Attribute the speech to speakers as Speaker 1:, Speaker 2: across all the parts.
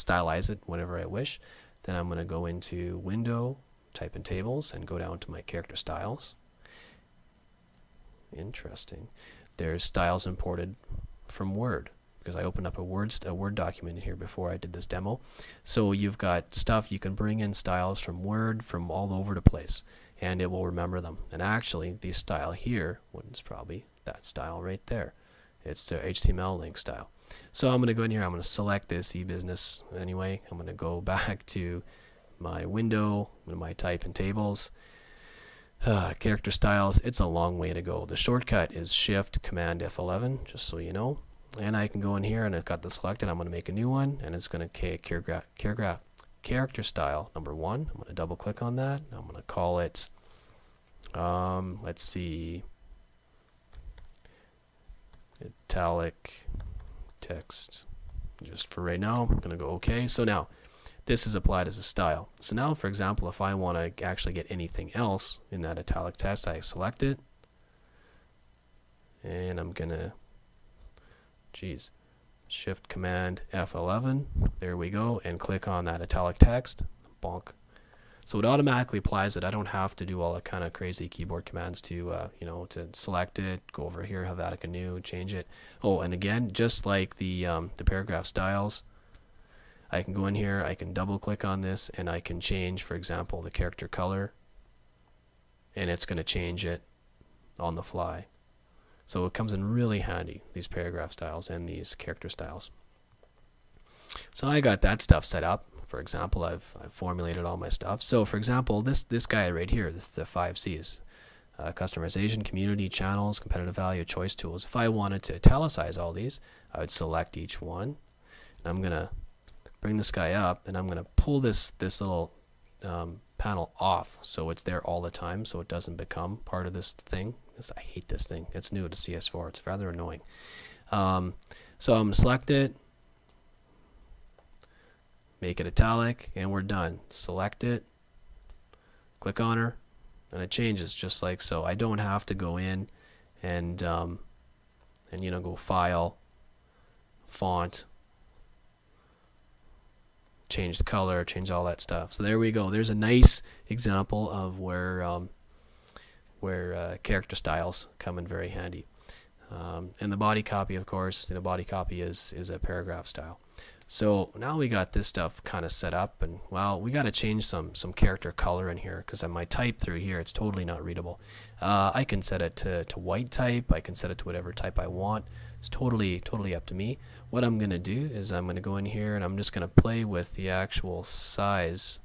Speaker 1: stylize it whenever I wish. Then I'm going to go into Window, type in Tables, and go down to my character styles. Interesting. There's styles imported from Word, because I opened up a Word document here before I did this demo. So you've got stuff, you can bring in styles from Word from all over the place, and it will remember them. And actually, the style here is probably that style right there. It's the HTML link style. So I'm going to go in here, I'm going to select this eBusiness anyway. I'm going to go back to my window, my type in tables. Character styles, it's a long way to go. The shortcut is Shift Command F11, just so you know. And I can go in here and it's got this selected. I'm going to make a new one, and it's going to character style number 1. I'm going to double click on that. I'm going to call it, let's see, italic text. Just for right now, I'm going to go OK. So now this is applied as a style. So now, for example, if I want to actually get anything else in that italic text, I select it, and I'm going to Shift Command F11, there we go, and click on that italic text, bonk. So it automatically applies it. I don't have to do all the kind of crazy keyboard commands to, to select it, go over here, Helvetica New, change it. Oh, and again, just like the paragraph styles, I can go in here, I can double click on this, and I can change, for example, the character color, and it's going to change it on the fly. So it comes in really handy, these paragraph styles and these character styles. So I got that stuff set up. For example, I've formulated all my stuff. So for example, this guy right here, the 5 C's. Customization, community, channels, competitive value, choice tools. If I wanted to italicize all these, I would select each one. And I'm going to bring this guy up, and I'm going to pull this little panel off so it's there all the time, so it doesn't become part of this thing. I hate this thing. It's new to CS4. It's rather annoying. So I'm going to select it, make it italic, and we're done. Select it, click on her, and it changes just like so. I don't have to go in and go File, Font, change the color, change all that stuff. So there we go. There's a nice example of where character styles come in very handy. And the body copy, of course, the body copy is a paragraph style. So now we got this stuff kind of set up, and well, we got to change some character color in here, because on my type through here, it's totally not readable. I can set it to white type. I can set it to whatever type I want. It's totally up to me. What I'm going to do is I'm going to go in here, and I'm just going to play with the actual size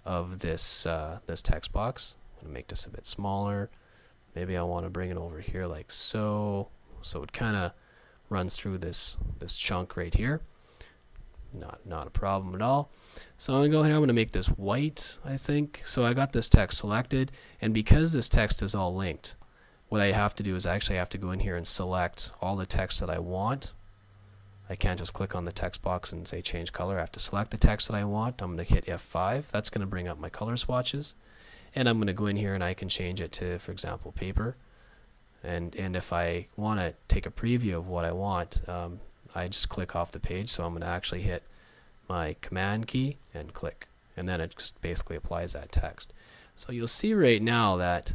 Speaker 1: of this this text box. I'm going to make this a bit smaller. Maybe I want to bring it over here like so. So it kind of runs through this chunk right here. Not a problem at all. So I'm going to go here, I'm going to make this white, I think. So I got this text selected, and because this text is all linked, what I have to do is I actually have to go in here and select all the text that I want. I can't just click on the text box and say change color. I have to select the text that I want. I'm going to hit F5. That's going to bring up my color swatches. And I'm going to go in here and I can change it to, for example, paper. And if I want to take a preview of what I want, I just click off the page. So I'm going to actually hit my command key and click, and then it just basically applies that text. So you'll see right now that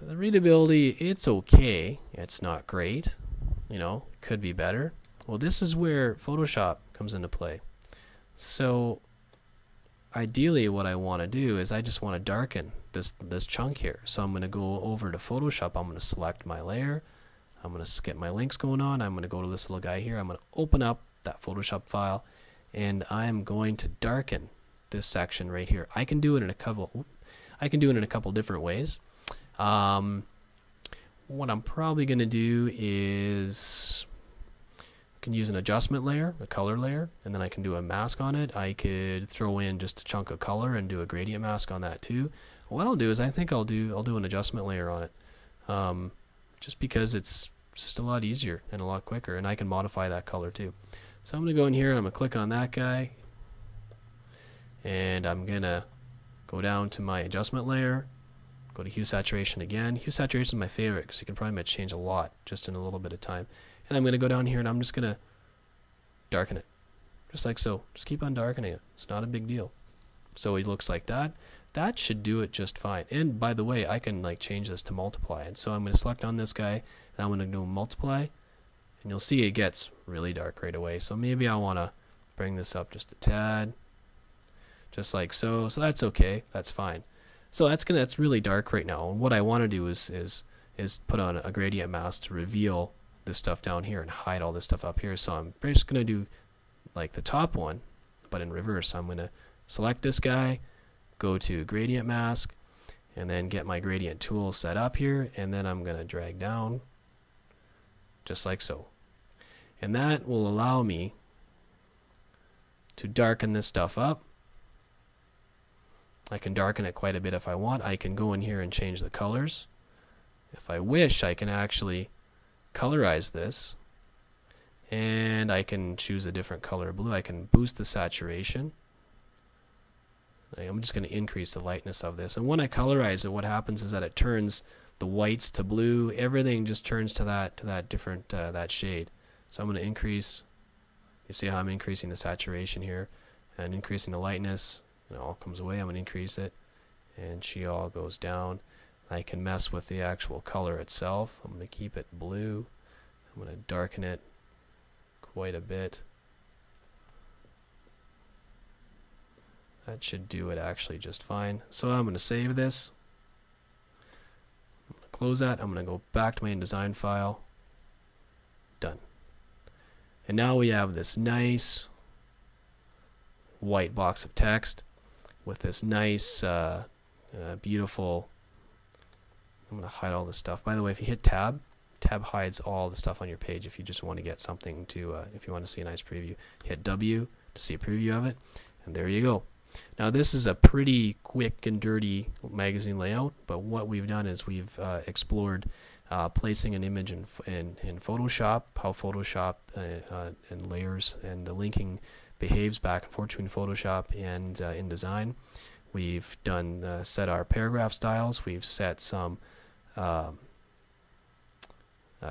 Speaker 1: the readability, it's okay. It's not great. Could be better. Well, this is where Photoshop comes into play. So ideally what I want to do is I just want to darken this chunk here. So I'm going to go over to Photoshop. I'm going to select my layer. I'm going to get my links going on. I'm going to go to this little guy here. I'm going to open up that Photoshop file, and I'm going to darken this section right here. I can do it in a couple different ways. What I'm probably going to do is I can use an adjustment layer, a color layer, and then I can do a mask on it. I could throw in just a chunk of color and do a gradient mask on that too. What I'll do is I think I'll do an adjustment layer on it, just because it's just a lot easier and a lot quicker, and I can modify that color too. So I'm going to go in here and I'm going to click on that guy, and I'm going to go down to my adjustment layer, go to hue saturation again. Hue saturation is my favorite because you can probably change a lot just in a little bit of time. And I'm going to go down here and I'm just going to darken it. just like so. Just keep on darkening it. It's not a big deal. So it looks like that. That should do it just fine. And by the way, I can like change this to multiply. And so I'm going to select on this guy, and I'm going to do multiply, and you'll see it gets really dark right away. So maybe I want to bring this up just a tad, just like so. So that's okay. That's fine. So that's really dark right now. And what I want to do is put on a gradient mask to reveal this stuff down here and hide all this stuff up here. So I'm just going to do like the top one, but in reverse. So I'm going to select this guy, go to gradient mask, and then get my gradient tool set up here, and then I'm going to drag down just like so. And that will allow me to darken this stuff up. I can darken it quite a bit if I want. I can go in here and change the colors. If I wish, I can actually colorize this, and I can choose a different color blue. I can boost the saturation. I'm just going to increase the lightness of this, and when I colorize it, what happens is that it turns the whites to blue. Everything just turns to that different that shade. So I'm going to increase. You see how I'm increasing the saturation here and increasing the lightness. It all comes away. I'm going to increase it, and she all goes down. I can mess with the actual color itself. I'm going to keep it blue. I'm going to darken it quite a bit. That should do it actually just fine. So I'm going to save this. I'm going to close that. I'm going to go back to my InDesign file. Done. And now we have this nice white box of text with this nice, beautiful. I'm going to hide all this stuff. By the way, if you hit tab, tab hides all the stuff on your page. If you just want to get something to, if you want to see a nice preview, hit W to see a preview of it, and there you go. Now this is a pretty quick and dirty magazine layout, but what we've done is we've explored placing an image in Photoshop, how Photoshop and layers and the linking behaves back and forth between Photoshop and InDesign. We've done set our paragraph styles. We've set some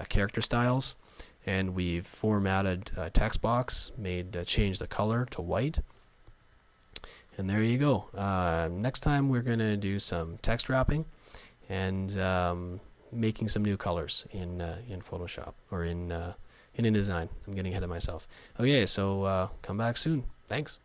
Speaker 1: character styles, and we've formatted a text box, changed the color to white. And there you go. Next time we're going to do some text wrapping and making some new colors in Photoshop or in InDesign. I'm getting ahead of myself. Okay, so come back soon. Thanks.